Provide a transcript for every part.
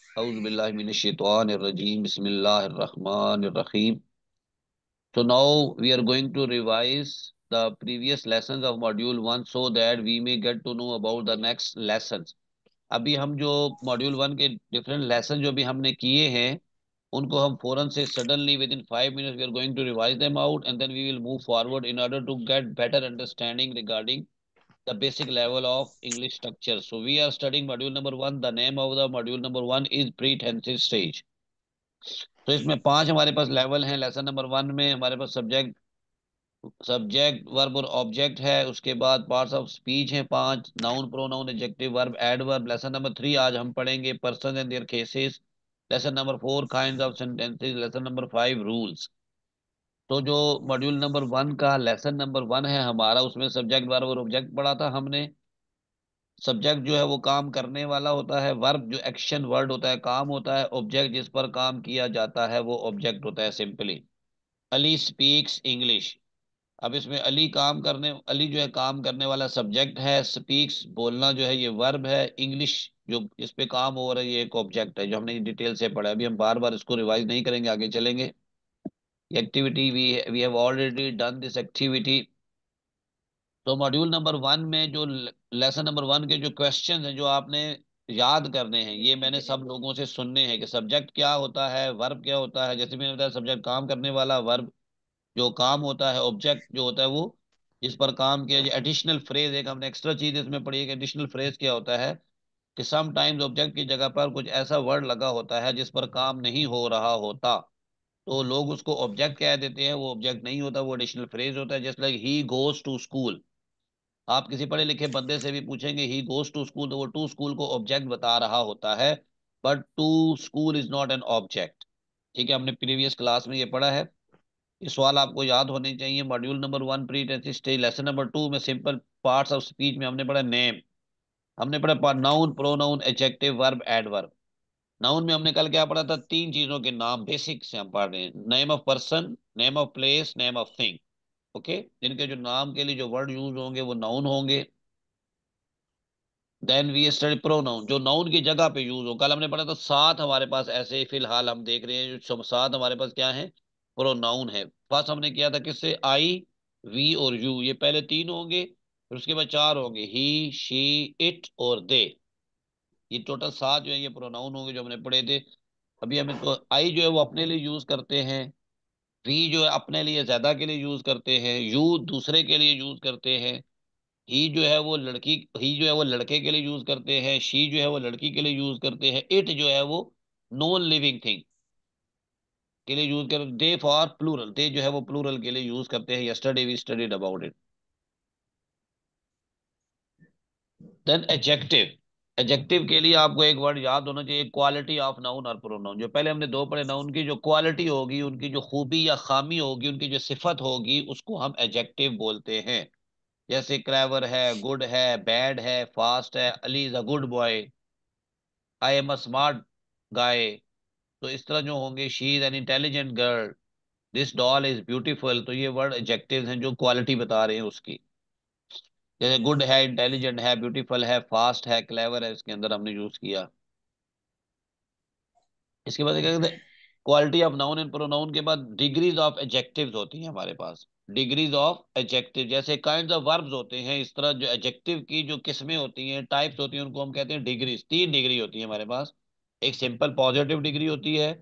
Auzu billahi minash shaitanir rajim. Bismillahir rahmanir rahim. So now we are going to revise the previous lessons of module 1 so that we may get to know about the next lessons. अभी हम जो module 1 के different lesson जो भी हमने किए हैं उनको हम फौरन से suddenly with in 5 minutes we are going to revise them out and then we will move forward in order to get better understanding regarding the basic level of English structure. So we are studying module number 1. The name of the module number 1 is pretensive stage. तो इसमें 5 हमारे पास level हैं। Lesson number 1 में हमारे पास subject verb और object है। उसके बाद पार्ट्स ऑफ स्पीच हैं 5, noun pronoun adjective verb adverb. Lesson number 3 आज हम पढ़ेंगे person and their cases. Lesson number 4 kinds of sentences. Lesson number 5 rules. तो जो मॉड्यूल नंबर 1 का लेसन नंबर 1 है हमारा, उसमें सब्जेक्ट वर्ब और ऑब्जेक्ट पढ़ा था हमने। सब्जेक्ट जो है वो काम करने वाला होता है, वर्ब जो एक्शन वर्ड होता है, काम होता है, ऑब्जेक्ट जिस पर काम किया जाता है वो ऑब्जेक्ट होता है सिंपली। Ali speaks English. अब इसमें अली जो है काम करने वाला सब्जेक्ट है, स्पीक्स बोलना जो है ये वर्ब है, इंग्लिश जो इस पे काम हो रहा है ये एक ऑब्जेक्ट है जो हमने डिटेल से पढ़ा है। अभी हम बार बार इसको रिवाइज नहीं करेंगे, आगे चलेंगे। Activity we have already done this activity. तो मॉड्यूल नंबर 1 में जो लेसन नंबर 1 के जो क्वेश्चन हैं जो आपने याद करने हैं, ये मैंने सब लोगों से सुनने हैं कि सब्जेक्ट क्या होता है, वर्ब क्या होता है। जैसे मैंने बताया सब्जेक्ट काम करने वाला, वर्ब जो काम होता है, ऑब्जेक्ट जो होता है वो जिस पर काम किया जाए। एडिशनल फ्रेज एक हमने एक्स्ट्रा चीज इसमें पढ़ी है कि एडिशनल फ्रेज क्या होता है कि समटाइम्स ऑब्जेक्ट की जगह पर कुछ ऐसा वर्ड लगा होता है जिस पर काम नहीं हो रहा होता, तो लोग उसको ऑब्जेक्ट कह देते हैं। वो ऑब्जेक्ट नहीं होता, वो एडिशनल फ्रेज होता है। Just like he goes to school. आप किसी पढ़े लिखे बंदे से भी पूछेंगे ही गोज टू स्कूल, तो वो टू स्कूल को ऑब्जेक्ट बता रहा होता है, but to school is not an object. ठीक है, हमने प्रीवियस क्लास में ये पढ़ा है। ये सवाल आपको याद होने चाहिए। Module number 1 pre stage. Lesson number 2 में सिंपल पार्ट्स ऑफ स्पीच में हमने पढ़ा नेम, हमने पढ़ा noun pronoun adjective verb adverb. Noun में हमने कल क्या पढ़ा था, 3 चीजों के नाम बेसिक से हम पढ़ रहे हैं। Name of person, name of place, name of thing. Okay, जिनके जो नाम के लिए जो वर्ड यूज होंगे वो नाउन होंगे। देन वी स्टडी प्रोनाउन, जो नाउन की जगह पे यूज हो। कल हमने पढ़ा था 7 हमारे पास ऐसे फिलहाल हम देख रहे हैं जो 7 हमारे पास क्या है, प्रोनाउन है। फर्स्ट हमने किया था किससे, आई, वी और यू, ये पहले 3 होंगे, फिर उसके बाद 4 होंगे, ही, शी, इट और दे। ये टोटल 7 जो है ये प्रोनाउन होंगे जो हमने पढ़े थे। अभी हम इसको, आई जो है वो अपने लिए यूज करते हैं, वी जो है अपने लिए ज्यादा के लिए यूज करते हैं, यू दूसरे के लिए यूज करते हैं, ही जो है वो लड़के के लिए यूज करते हैं, शी जो है वो लड़की के लिए यूज करते हैं, इट जो है वो नॉन लिविंग थिंग के लिए यूज कर, दे फॉर प्लूरल, दे जो है वो प्लूरल के लिए यूज करते हैं। Yesterday we studied about it. Then adjective. Adjective के लिए आपको एक वर्ड याद होना चाहिए, क्वालिटी ऑफ नाउन और प्रोनाउन। जो पहले हमने 2 पढ़े, नाउन की जो क्वालिटी होगी, उनकी जो खूबी या खामी होगी, उनकी जो सिफत होगी, उसको हम एडजेक्टिव बोलते हैं। जैसे क्लेवर है, गुड है, बैड है, फास्ट है, Ali is a good boy, I am a smart guy. तो इस तरह जो होंगे, she is an intelligent girl, this doll is beautiful. तो ये वर्ड एडजेक्टिव्स हैं जो क्वालिटी बता रहे हैं उसकी। जैसे गुड है, इंटेलिजेंट है, ब्यूटीफुल है, फास्ट है, क्लेवर है, इसके अंदर हमने यूज किया। इसके बाद क्या कहते हैं, quality of noun and pronoun के बाद डिग्रीज ऑफ एडजेक्टिव्स होती हैं हमारे पास। डिग्रीज ऑफ एडजेक्टिव, जैसे काइंड्स ऑफ वर्ब्स होते हैं, इस तरह जो एडजेक्टिव की जो किस्में होती हैं, टाइप्स होती हैं, उनको हम कहते हैं डिग्रीज। 3 डिग्री होती है हमारे पास। एक सिंपल पॉजिटिव डिग्री होती है,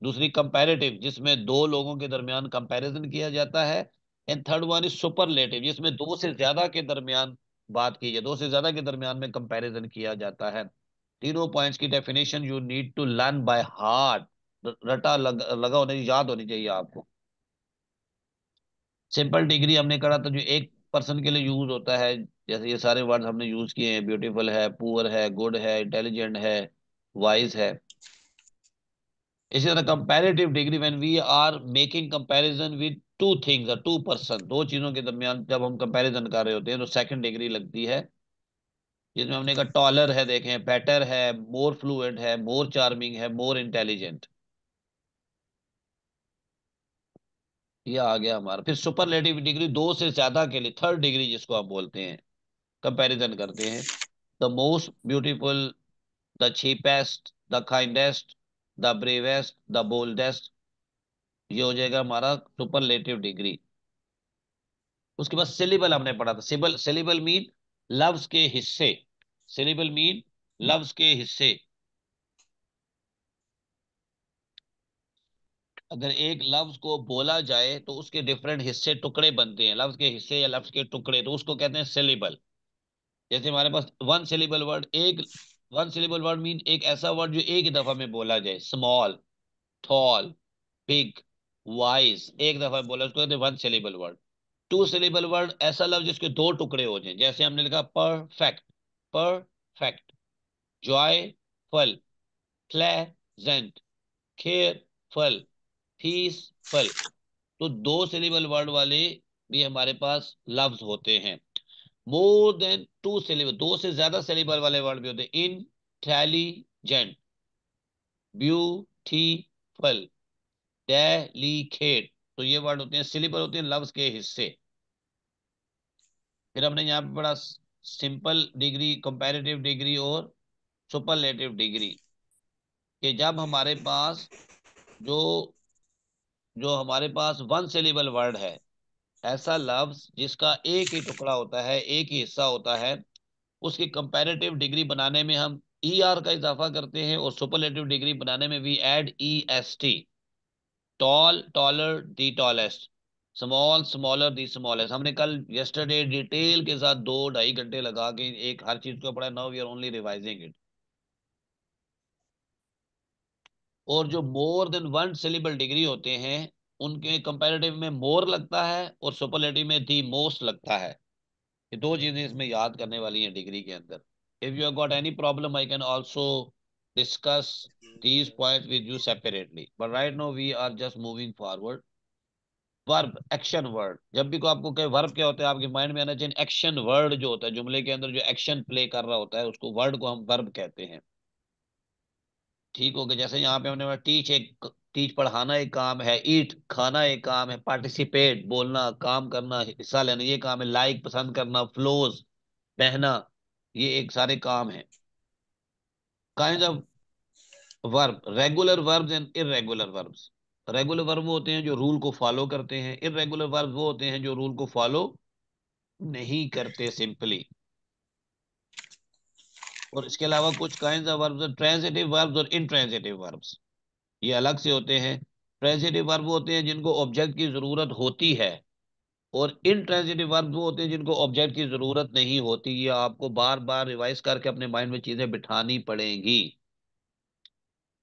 दूसरी कंपैरेटिव जिसमें 2 लोगों के दरमियान कंपैरिजन किया जाता है, and third one is superlative जिसमें 2 से ज्यादा के दरमियान बात की जाए, 2 से ज्यादा के दरमियान में कंपैरिजन किया जाता है। तीनों पॉइंट्स की definition you need to learn by heart. लगा होने, याद होनी चाहिए आपको। सिंपल डिग्री हमने करा था जो एक पर्सन के लिए यूज होता है, जैसे ये सारे वर्ड हमने यूज किए हैं, ब्यूटीफुल है, पुअर है, गुड है, इंटेलिजेंट है, वाइज है। इसी तरह comparative degree, when we are making comparison with two things, two person, 2 चीजों के दरमियान जब हम कंपैरिजन कर रहे होते हैं तो सेकंड डिग्री लगती है, जिसमें हमने कहा टॉलर है, देखें, बेटर है, मोर फ्लुएंट है, मोर चार्मिंग है, मोर इंटेलिजेंट। ये आ गया हमारा। फिर सुपरलेटिव डिग्री 2 से ज्यादा के लिए, थर्ड डिग्री जिसको आप बोलते हैं, कंपैरिजन करते हैं। The most beautiful, the cheapest, the kindest, the bravest, the boldest. ये हो जाएगा हमारा सुपरलेटिव डिग्री। उसके बाद सिलिबल हमने पढ़ा था। सिबल, सिलिबल मीन लफ्ज के हिस्से। सिलिबल मीन लफ्ज के हिस्से। अगर एक लफ्ज को बोला जाए तो उसके डिफरेंट हिस्से, टुकड़े बनते हैं, लफ्ज के हिस्से या लफ्ज के टुकड़े, तो उसको कहते हैं सिलिबल। जैसे हमारे पास वन सिलेबल वर्ड, एक वन सिलेबल वर्ड मीन एक ऐसा वर्ड जो एक ही दफा में बोला जाए। स्मॉल, टॉल, बिग, वाइज, एक दफा में बोला, उसको कहते हैं one syllable word. Two syllable word ऐसा लफ्ज जिसके दो टुकड़े हो जाए, जैसे हमने लिखा perfect, perfect, joyful, pleasant, careful, peaceful. तो दो सिलेबल वर्ड वाले भी हमारे पास लफ्ज होते हैं। मोर देन टू सिलेबल, दो से ज्यादा सिलेबल वाले वर्ड भी होते हैं। Intelligent, beautiful, delicate. तो ये वर्ड होते हैं सिलेबल, होते हैं लफ्ज के हिस्से। फिर हमने यहाँ पे पढ़ा सिंपल डिग्री, कंपैरेटिव डिग्री और सुपरलेटिव डिग्री। कि जब हमारे पास जो जो हमारे पास वन सिलेबल वर्ड है, ऐसा लफ्ज जिसका एक ही टुकड़ा होता है, एक ही हिस्सा होता है, उसकी कंपैरेटिव डिग्री बनाने में हम ई आर का इजाफा करते हैं, और सुपरलेटिव डिग्री बनाने में we add E S T. Tall, taller, the tallest. Small, smaller, the smallest. हमने कल यस्टरडे डिटेल के साथ 2-2.5 घंटे लगा के एक हर चीज को पढ़ा। Now we are only revising it. और जो more than one syllable degree होते हैं, उनके कंपैरेटिव में मोर लगता है और सुपरलेटिव में दी मोस्ट लगता है। ये दो चीजें इसमें याद करने वाली हैं डिग्री के अंदर। If you have got any problem I can also discuss these points with you separately, but right now we are just moving forward. Verb, action word. जब भी को आपको कहे वर्ब क्या होता है, आपके माइंड में आना चाहिए एक्शन वर्ड जो होता है, जुमले के अंदर जो एक्शन प्ले कर रहा होता है, उसको वर्ड को हम वर्ब कहते हैं। ठीक हो गया। जैसे यहाँ पे हमने टीच, एक टीच पढ़ाना एक काम है, ईट खाना एक काम है, पार्टिसिपेट बोलना, काम करना, हिस्सा लेना, ये काम है। लाइक पसंद करना, फ्लोज बहना, ये एक सारे काम है। Kind of verb, regular verbs and irregular verbs. Regular verb वो होते हैं जो रूल को फॉलो करते हैं, इररेगुलर वर्ब वो होते हैं जो रूल को फॉलो नहीं करते सिंपली। और इसके अलावा कुछ kind of verbs, transitive verbs और इनट्रांजिटिव वर्ब्स, ये अलग से होते हैं। ट्रांजिटिव वर्ब वो होते हैं जिनको ऑब्जेक्ट की जरूरत होती है, और इनट्रांजिटिव वर्ब वो होते हैं जिनको ऑब्जेक्ट की जरूरत नहीं होती। ये आपको बार बार रिवाइज करके अपने माइंड में चीजें बिठानी पड़ेंगी।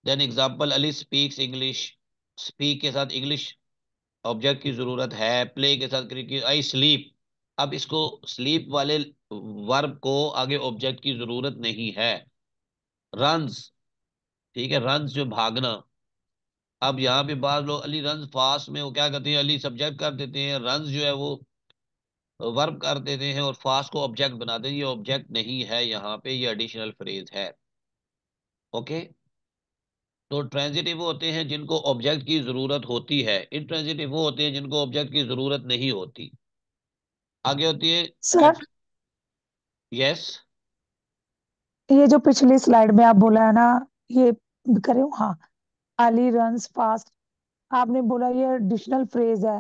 Then example, Ali speaks English. Speak के साथ इंग्लिश ऑब्जेक्ट की जरूरत है। प्ले के साथ क्रिकेट। आई स्लीप, अब इसको स्लीप वाले वर्ब को आगे ऑब्जेक्ट की जरूरत नहीं है। रन्स, ठीक है, रन्स जो भागना। अब यहाँ पे बात लो, अली रन फास्ट में, वो क्या करते हैं, अली सब्जेक्ट कर देते हैं, रन जो है वो वर्ब कर देते हैं, और फास्ट को ऑब्जेक्ट बना देते हैं। ये ऑब्जेक्ट नहीं है यहाँ पे, ये एडिशनल फ्रेज है। ओके। तो ट्रांजिटिव वो होते हैं जिनको ऑब्जेक्ट की जरूरत होती है, इंट्रांजिटिव वो होते हैं जिनको ऑब्जेक्ट की जरूरत नहीं होती। आगे होती है सर, यस। ये जो पिछली स्लाइड में आप बोला है ना, ये करे हाँ, अली रन्स फास्ट, आपने बोला ये एडिशनल फ्रेज है,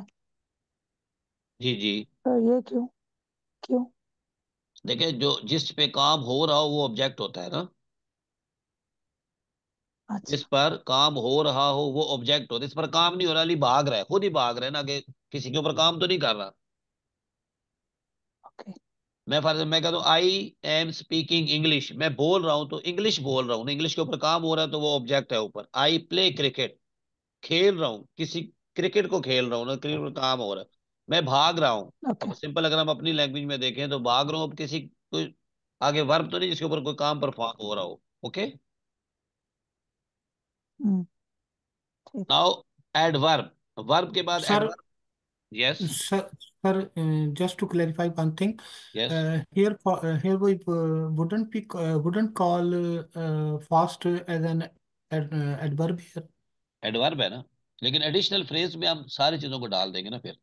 जी जी। तो ये क्यों? क्यों? देखिए, जो जिस पे काम हो रहा हो वो ऑब्जेक्ट होता है ना। जिस अच्छा। पर काम हो रहा हो वो ऑब्जेक्ट होता है। इस पर काम नहीं हो रहा, अली भाग रहा है, खुद ही भाग रहा है ना, आगे किसी के ऊपर काम तो नहीं कर रहा। ओके। मैं फर्ज मैं कहता हूँ आई एम स्पीकिंग इंग्लिश, मैं बोल रहा हूँ तो इंग्लिश बोल रहा हूँ ना, इंग्लिश के ऊपर काम हो रहा है तो वो ऑब्जेक्ट है ऊपर। आई प्ले क्रिकेट, खेल रहा हूँ किसी, क्रिकेट को खेल रहा हूँ ना, क्रिकेट पर काम हो रहा है। मैं भाग रहा हूँ। ओके। अब सिंपल अगर हम अपनी लैंग्वेज में देखें तो भाग रहा हूँ, अब किसी कोई आगे वर्ब तो नहीं जिसके ऊपर कोई काम परफॉर्म हो रहा हो। ओके। हम्म। ठीक है। नाउ एडवर्ब, वर्ब के बाद Sir, adverb. Yes. sir, just to clarify one thing, yes. here we wouldn't call fast as an adverb here. Adverb है ना, लेकिन एडिशनल फ्रेज में हम सारी चीजों को डाल देंगे ना फिर।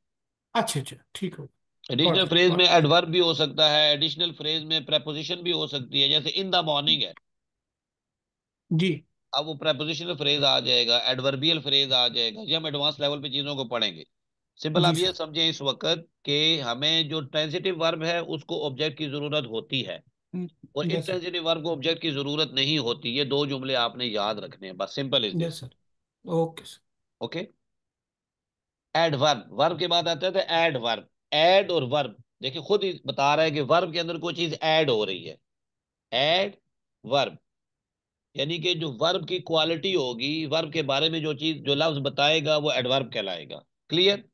अच्छा अच्छा, ठीक हो, एडिशनल फ्रेज में गॉट इट। एडवर्ब भी हो सकता है, एडिशनल फ्रेज में प्रेपोजिशन भी हो सकती है, जैसे इन द मॉर्निंग है। जी। अब वो प्रेपोजिशनल फ्रेज आ जाएगा, एडवर्बियल फ्रेज आ जाएगा, ये हम एडवांस लेवल पे चीजों को पढ़ेंगे। सिंपल जी आप ये सर। समझें इस वक्त कि हमें जो ट्रांजिटिव वर्ब है उसको ऑब्जेक्ट की जरूरत होती है, और यस सर। इंट्रांजिटिव वर्ब को ऑब्जेक्ट की जरूरत नहीं होती। ये दो जुमले आपने याद रखने हैं, बस simple is yes this. Sir. Okay sir. Okay. Adverb, verb के बाद आता है एडवर्ब। एड और वर्ब, देखिए खुद ही बता रहा है कि वर्ब के अंदर कोई चीज ऐड हो रही है। एड वर्ब, यानी कि जो वर्ब की क्वालिटी होगी, वर्ब के बारे में जो चीज जो लफ्ज बताएगा वो एडवर्ब कहलाएगा। क्लियर?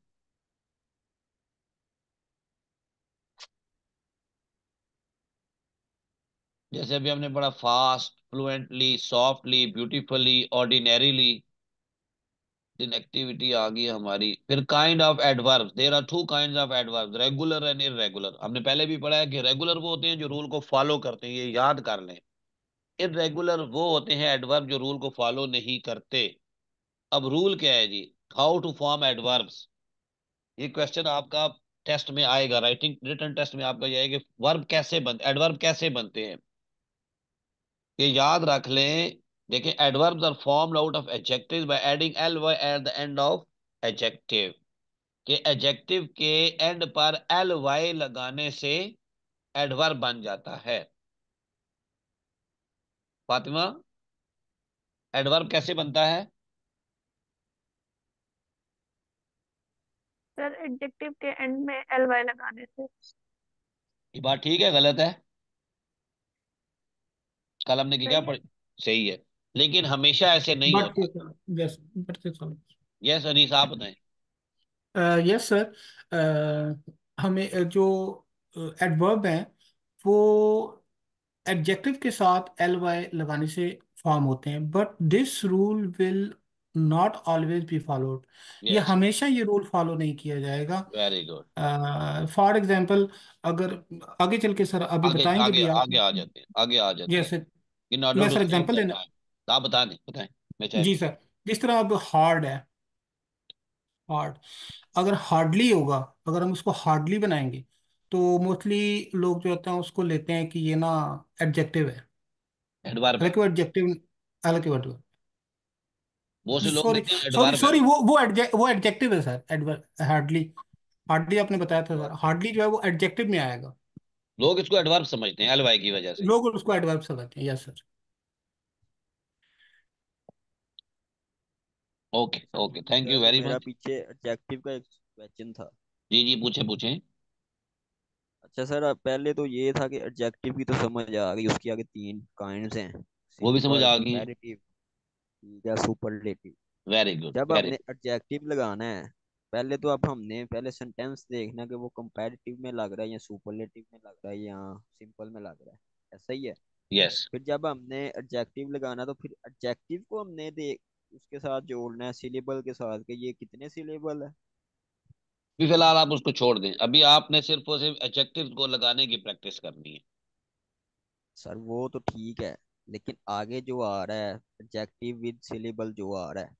जैसे अभी हमने पढ़ा fast, fluently, softly, beautifully, ordinarily, then activity आ गई हमारी। फिर kind of adverbs, there are two kinds of adverbs, regular and irregular. हमने पहले भी पढ़ा है कि रेगुलर वो होते हैं जो रूल को फॉलो करते हैं, ये याद कर लें। इररेगुलर वो होते हैं एडवर्ब जो रूल को फॉलो नहीं करते। अब रूल क्या है जी? हाउ टू फॉर्म एडवर्ब्स, ये क्वेश्चन आपका टेस्ट में आएगा, राइटिंग रिटन टेस्ट में आपका ये है कि वर्ब कैसे बनते, एडवर्ब कैसे बनते हैं, ये याद रख लें। देखिए adverbs are formed out of adjectives by adding L Y at the end of adjective, कि एडजेक्टिव के एंड पर एल वाई लगाने से एडवर्ब बन जाता है। फातिमा, एडवर्ब कैसे बनता है? सर एडजेक्टिव के एंड में एल वाई लगाने से। ये बात ठीक है गलत है? कल हमने क्या सही है। पढ़, सही है, लेकिन हमेशा ऐसे नहीं बट होता। यस, बट यस अनीस आप बताएं। Yes sir. हमें जो एडवर्ब है वो एडजेक्टिव के साथ एल वाई लगाने से फॉर्म होते हैं, but this rule will not always be followed. ये यस, हमेशा ये रूल फॉलो नहीं किया जाएगा। Very good. फॉर एग्जाम्पल, अगर आगे चल के सर अभी आगे बताएंगे आगे भी आप। आगे आ जाते हैं, आगे आ जाते ये हैं। सर, इन ऑर्डर मैं to sir save example the देना। टाइम, आप बताने बताएं, मैं चाहे। जी सर, जिस तरह अब हार्ड है, हार्ड, अगर हार्डली होगा, अगर हम उसको हार्डली बनाएंगे तो मोस्टली लोग जो होते हैं उसको लेते हैं कि ये ना एडजेक्टिव है। एडवर्ब है, हालांकि वो एडजेक्टिव, हालांकि बहुत से लोग सॉरी लेते हैं सॉरी एडवर्ब है। सॉरी, वो एडजेक्टिव है सर, एडवर्ब हार्डली। हार्डली आपने बताया था सर, हार्डली जो है वो एडजेक्टिव में आएगा। लोग इसको एडवर्ब समझते हैं एलवाई की वजह से। लोग उसको एडवर्ब समझते हैं, yes sir. Okay okay, thank you sir very मेरा मच। पीछे एडजेक्टिव का एक क्वेश्चन था। जी जी, पूछे पूछे। अच्छा सर, अब पहले तो ये था कि एडजेक्टिव की तो समझ आ गई, उसकी आगे तीन काइंड्स हैं, वो भी समझ सिंपल, आ गई है। कंपैरेटिव, ठीक है, सुपरलेटिव। वेरी गुड जब वेरी हमने एडजेक्टिव लगाना है, पहले तो अब हमने पहले सेंटेंस देखना कि वो कंपैरेटिव में लग रहा है या सुपरलेटिव में लग रहा है या सिंपल में लग रहा है, ऐसा ही है। गुड। यस, फिर जब हमने एडजेक्टिव लगाना तो फिर एडजेक्टिव को हमने देख उसके साथ जोड़ना है सिलेबल के साथ कि ये कितने सिलेबल है। भी फिलहाल आप उसको छोड़ दें, अभी आपने सिर्फ और सिर्फ एडजेक्टिव को लगाने की प्रैक्टिस करनी है। सर वो तो ठीक है, लेकिन आगे जो आ रहा है एडजेक्टिव विद सिलेबल जो आ रहा है,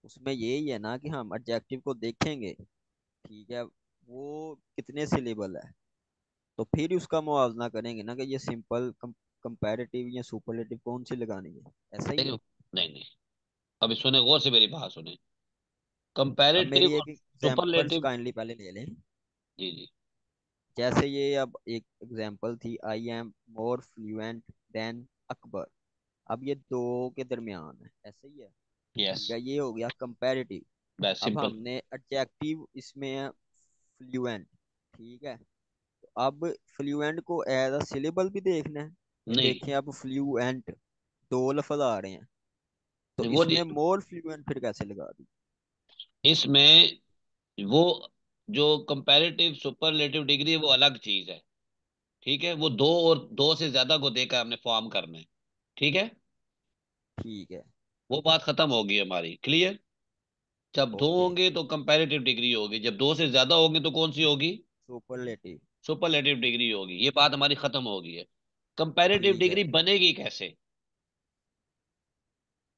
उसमें यही है ना कि हम एडजेक्टिव को देखेंगे, ठीक है, वो कितने सिलेबल है, तो फिर उसका मुआवजा करेंगे ना कि ये सिंपल, कंपैरेटिव या सुपरलेटिव कौन सी लगानी है, ऐसा ही देखिए, है। नहीं नहीं, अभी सुने गौर से मेरी बात सुने। अब मेरी कंपैरेटिव और एक एग्जांपल्स सुपरलेटिव। काइंडली पहले ले लें। जी जी। जैसे ये अब एक एग्जांपल थी, I am more fluent than Akbar. अब ये दो के दरमियान है, ऐसे ही है, यस, ठीक है, ये हो गया कंपैरेटिव। बस अब सिंपल। हमने एडजेक्टिव इसमें है फ्लुएंट, ठीक है, तो अब फ्लुएंट को एज अ सिलेबल भी देखना है कि नहीं देखें अब फ्लुएंट दो लफ्ज आ रहे हैं, तो नहीं, वो इसमें नहीं, मोर फ्लुएंट फिर कैसे लगा दी। इसमें वो जो कंपैरेटिव सुपरलेटिव डिग्री है वो अलग चीज है। ठीक है, वो दो और दो से ज्यादा को देकर हमने फॉर्म करना है। ठीक है, ठीक है। वो बात खत्म होगी हमारी, क्लियर। जब दो ओके। होंगे तो कंपैरेटिव डिग्री होगी, जब दो से ज्यादा होंगे तो कौन सी होगी? सुपरलेटिव। सुपरलेटिव डिग्री होगी। ये बात हमारी खत्म हो गई है। कंपैरेटिव ठीक है। डिग्री बनेगी कैसे?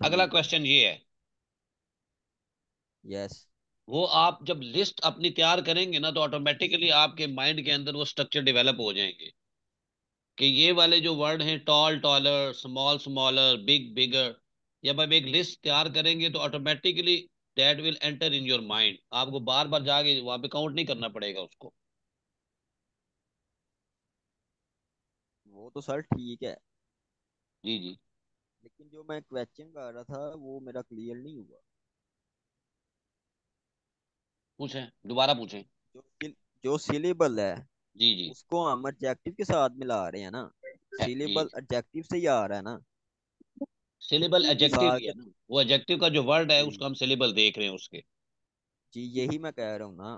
अगला ठीक है। क्वेश्चन ये है। यस। वो आप जब लिस्ट अपनी तैयार करेंगे ना तो ऑटोमेटिकली आपके माइंड के अंदर वो स्ट्रक्चर डेवलप हो जाएंगे कि ये वाले जो वर्ड हैं, tall taller, small smaller, big bigger, जब आप एक लिस्ट तैयार करेंगे तो automatically that will enter in your mind, आपको बार बार जाके वहां पे काउंट नहीं करना पड़ेगा उसको। वो तो सर ठीक है, जी जी। लेकिन जो मैं क्वेश्चन कर रहा था वो मेरा क्लियर नहीं हुआ। पूछें, दोबारा पूछें। जो जो सिलेबल है जी जी। उसको हम एडजेक्टिव के साथ मिला रहे हैं ना, जी। सिलेबल एडजेक्टिव से ही आ रहा है ना। सिलेबल एडजेक्टिव मिसाल ही है के, ना, वो एडजेक्टिव का जो वर्ड है जी उसका हम सिलेबल देख रहे हैं उसके। जी यही मैं कह रहा हूँ ना,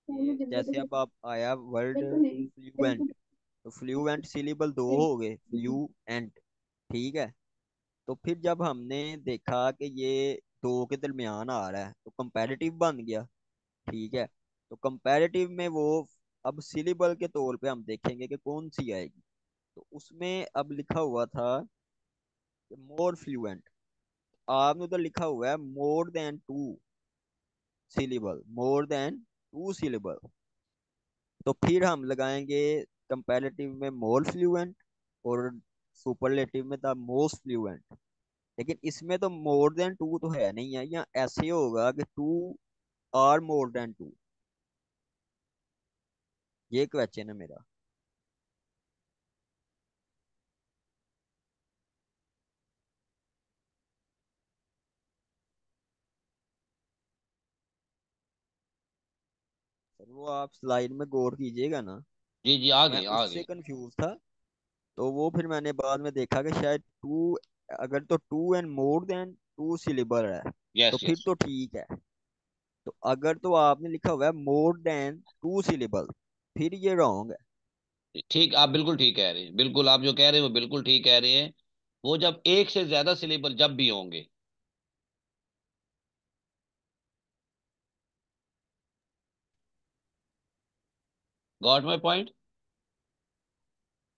कि जैसे अब आप आया वर्ड फ्लुएंट, तो फ्लुएंट सिलेबल दो हो गए, फ्लुएंट, ठीक है। तो फिर जब हमने देखा कि ये दो के दरमियान आ रहा है तो कंपैरेटिव बन गया, ठीक है। तो कंपैरेटिव में वो अब सिलेबल के तौर पे हम देखेंगे कि कौन सी आएगी। तो उसमें अब लिखा हुआ था मोर फ्लुएंट, आपने तो लिखा हुआ है मोर देन टू सिलेबल, मोर देन टू सिलेबल। तो फिर हम लगाएंगे कंपैरेटिव में मोर फ्लुएंट, और सुपरलेटिव में द मोस्ट फ्लुएंट। लेकिन इसमें तो मोर देन टू तो है नहीं है, या ऐसे होगा कि two or more than two. ये क्वेश्चन है मेरा। सर वो आप स्लाइड में गौर कीजिएगा ना, जी जी, आ मैं गए आ उससे गए। कंफ्यूज था। तो वो फिर मैंने बाद में देखा कि शायद टू, अगर तो two and more than two syllable है तो यस फिर यस। तो ठीक है। तो अगर तो आपने लिखा हुआ है मोर देन टू सिलेबल, फिर ये रॉन्ग है। ठीक, आप बिल्कुल ठीक कह रहे हैं, बिल्कुल आप जो कह रहे हैं वो बिल्कुल ठीक कह रहे हैं। वो जब एक से ज्यादा सिलेबल जब भी होंगे। Got my point.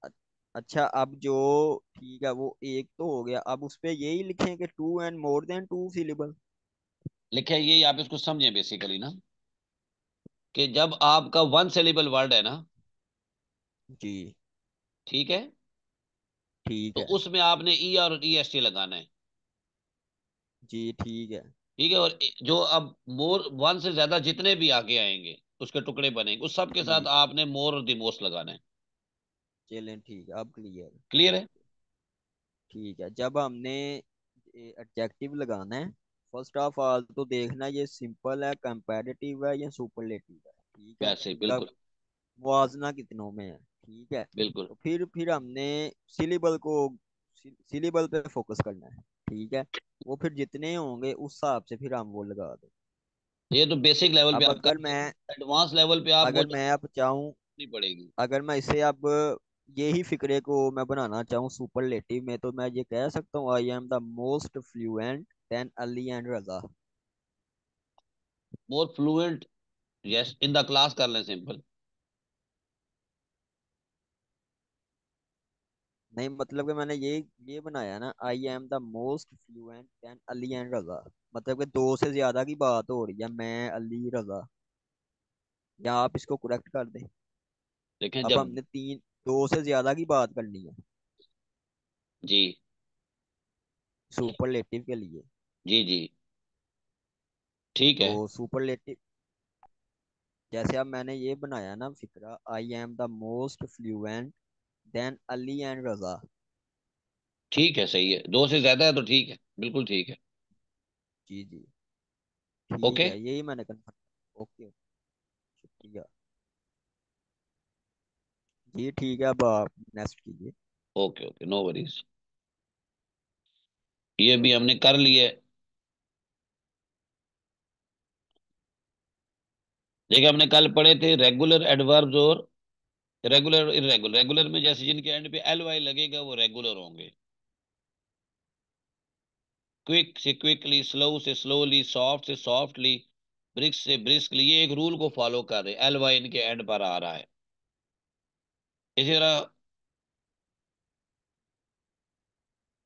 अ- अच्छा, अब जो ठीक है वो एक तो हो गया, अब उस पे यही लिखें कि two and more than two syllable. लिखे ये, आप इसको समझें बेसिकली ना, कि जब आपका वन सिलेबल वर्ड है ना, जी ठीक है, ठीक तो है। उसमें आपने ई और ई एस टी लगाना है। जी ठीक है। ठीक है, और जो अब मोर वन से ज्यादा जितने भी आगे आएंगे उसके टुकड़े बनेंगे, उस सब के साथ ठीक, आपने मोर और द मोस्ट लगाना है। चलें ठीक है, अब क्लियर। क्लियर है। ठीक है, जब हमने एडजेक्टिव लगाना है, फर्स्ट ऑफ ऑल तो देखना ये सिंपल है, कंपैरेटिव है या सुपरलेटिव है, ठीक है, वैसे इनका बिल्कुल। मुवाजना कितनों में है, ठीक है। बिल्कुल। तो फिर हमने सिलेबल को, सिलेबल पे फोकस करना है, ठीक है। वो फिर जितने होंगे उस हिसाब से फिर हम वो लगा दें। ये तो बेसिक लेवल पे अब आप कर रहे हैं, एडवांस लेवल पे आपको अगर जरूरत मैं अब चाहूँ, नहीं पड़ेगी। अगर मैं इसे अब यही फिक्रे को मैं बनाना चाहूँ सुपरलेटिव में, तो मैं ये कह सकता हूँ I am the most fluent than Ali and Raza. More fluent, yes, in the class कर लें सिंपल। नहीं, मतलब कि मैंने ये बनाया ना, I am the most fluent than Ali and Raza, मतलब कि दो से ज्यादा की बात हो रही है, मैं, अली, रजा। या आप इसको करेक्ट कर दें। देखें अब जब। हमने तीन, दो से ज्यादा की बात करनी है जी सुपरलेटिव के लिए। जी। जी ठीक तो है। सुपरलेटिव, जैसे अब मैंने ये बनाया ना फिक्रा, I am the most fluent than Ali and Raza. ठीक है, सही है, दो से ज्यादा है तो ठीक है, बिल्कुल ठीक है। जी जी ठीक ओके। है, यही मैंने कन्फर्म। ओके, शुक्रिया। जी ठीक है, अब आप नेक्स्ट कीजिए। Okay okay, no worries. ये भी हमने कर लिए। देखिए, हमने कल पढ़े थे रेगुलर एडवर्ब्स और रेगुलर इरेगुलर। रेगुलर में जैसे जिनके एंड पे एल वाई लगेगा वो रेगुलर होंगे। क्विक से क्विकली, स्लो से स्लोली, सॉफ्ट से सॉफ्टली, ब्रिस्क से ब्रिस्कली, ये एक रूल को फॉलो कर रहे हैं, एल वाई इनके एंड पर आ रहा है। इसी तरह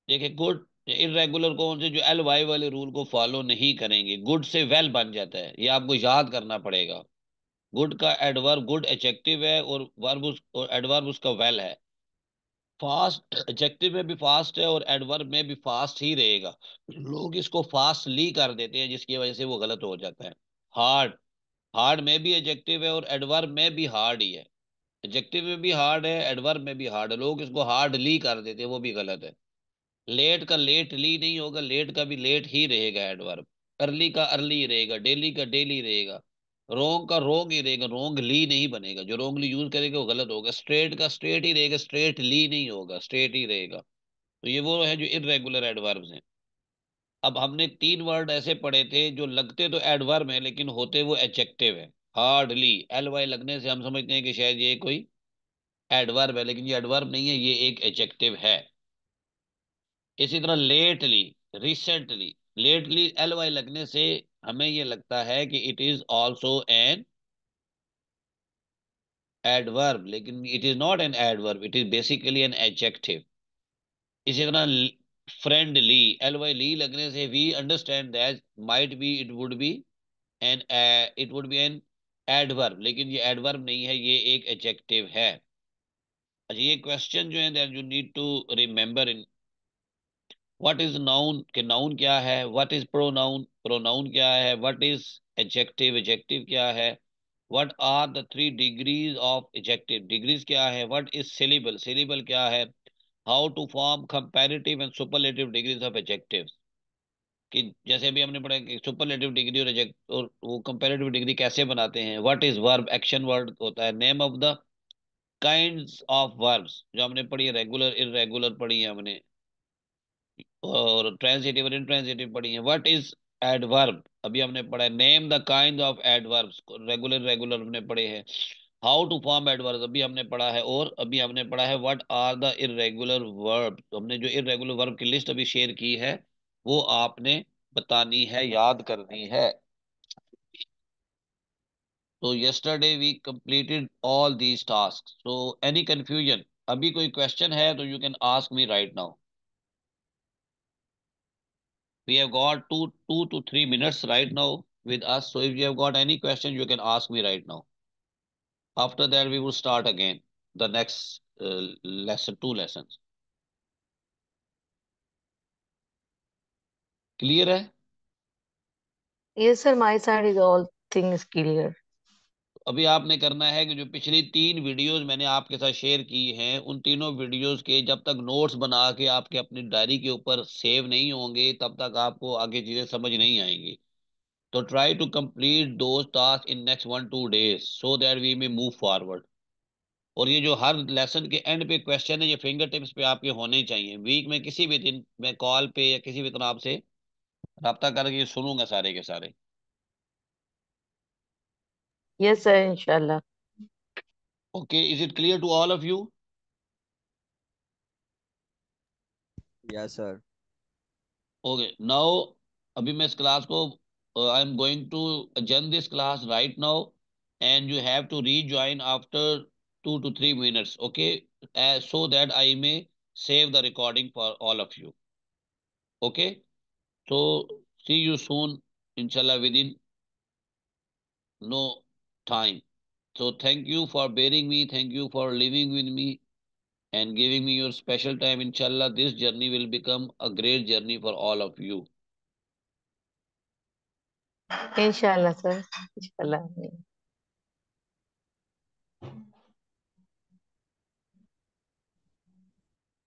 देखिए, गुड इरेगुलर कौन से, जो एल वाई वाले रूल को फॉलो नहीं करेंगे। गुड से वेल बन जाता है, ये आपको याद करना पड़ेगा। गुड का एडवर्ब गुड एडजेक्टिव है, और वर्ब और एडवर्ब उसका वेल है। फास्ट एडजेक्टिव में भी फास्ट है और एडवर्ब में भी फास्ट ही रहेगा। लोग इसको फास्टली कर देते हैं जिसकी वजह से वो गलत हो जाता है। हार्ड, हार्ड में भी एडजेक्टिव है और एडवर्ब में भी हार्ड ही है। एडजेक्टिव में भी हार्ड है, एडवर्ब में भी हार्ड है, लोग इसको हार्डली कर देते हैं, वो भी गलत है। लेट का लेटली नहीं होगा, लेट का भी लेट ही रहेगा एडवर्ब। अर्ली का अर्ली रहेगा, डेली का डेली रहेगा। रोंग का रोंग ही रहेगा, रोंग ली नहीं बनेगा, जो रोंगली यूज करेगा वो गलत होगा। स्ट्रेट का स्ट्रेट ही रहेगा, स्ट्रेट ली नहीं होगा, स्ट्रेट ही रहेगा। तो ये वो है जो इररेगुलर एडवर्ब्स हैं। अब हमने तीन वर्ड ऐसे पढ़े थे जो लगते तो एडवर्ब है लेकिन होते वो एडजेक्टिव है। हार्डली, एल वाई लगने से हम समझते हैं कि शायद ये कोई एडवर्ब है, लेकिन ये एडवर्ब नहीं है, ये एक एडजेक्टिव है। इसी तरह lately, recently, lately L Y लगने से हमें ये लगता है कि it is also an adverb, लेकिन it is not an adverb, it is basically an adjective. इसी तरह फ्रेंडली, एल वाई ली लगने से we understand that might be it would be an, it would be an adverb, लेकिन ये adverb नहीं है, ये एक एडजेक्टिव है। अच्छा, ये क्वेश्चन जो है that you need to remember in, what is noun, के नाउन क्या है, व्हाट इज प्रोनाउन, प्रोनाउन क्या है, व्हाट इज एडजेक्टिव, एडजेक्टिव क्या है, what are the three degrees of adjective, degrees क्या है, व्हाट इज सिलेबल, सिलेबल क्या है, how to form comparative and superlative degrees of adjective. कि जैसे अभी हमने पढ़ा कि सुपरलेटिव डिग्री और और वो कंपैरेटिव डिग्री कैसे बनाते हैं। What is verb, action word होता है। Name of the kinds of verbs जो हमने पढ़ी है, रेगुलर इररेगुलर पढ़ी है हमने, और ट्रांजिटिव और इंट्रांजिटिव पढ़ी है। व्हाट इज एडवर्ब अभी हमने पढ़ा है। Name the kind of adverbs, regular regular हमने पढ़े हैं। हाउ टू फॉर्म एडवर्ब अभी हमने पढ़ा है, और अभी हमने पढ़ा है what are the irregular verb. तो हमने जो इररेगुलर वर्ब की लिस्ट अभी शेयर की है वो आपने बतानी है, याद करनी है। तो yesterday we completed all these tasks, so any confusion, अभी कोई question है तो you can ask me right now. We have got two to 3 minutes right now with us, so if you have got any question you can ask me right now. After that we will start again the next lesson, two lessons. Clear है? Yes, sir. My side is all things clear. अभी आपने करना है कि जो पिछली 3 videos मैंने आपके साथ शेयर की हैं, उन तीनों वीडियोस के जब तक नोट्स बना के आपके अपनी डायरी के ऊपर सेव नहीं होंगे तब तक आपको आगे चीजें समझ नहीं आएंगी। तो try to complete those task in next 1-2 days so that we may move forward. और ये जो हर लेसन के एंड पे क्वेश्चन है, ये फिंगर टिप्स पे आपके होने ही चाहिए। वीक में किसी भी दिन मैं कॉल पे या किसी भी तरह आपसे रब्ता करके ये सुनूंगा सारे के सारे। Yes, sir. Inshallah. Okay, is it clear to all of you? Yes sir. Okay, now अभी मैं इस क्लास को, I am going to adjourn this class right now, and you have to rejoin after 2 to 3 minutes, okay, so that I may save the recording for all of you. Okay, so see you soon, inshallah, within no time. So thank you for bearing me, thank you for living with me and giving me your special time. Inshallah, this journey will become a great journey for all of you. Inshallah, sir. Inshallah.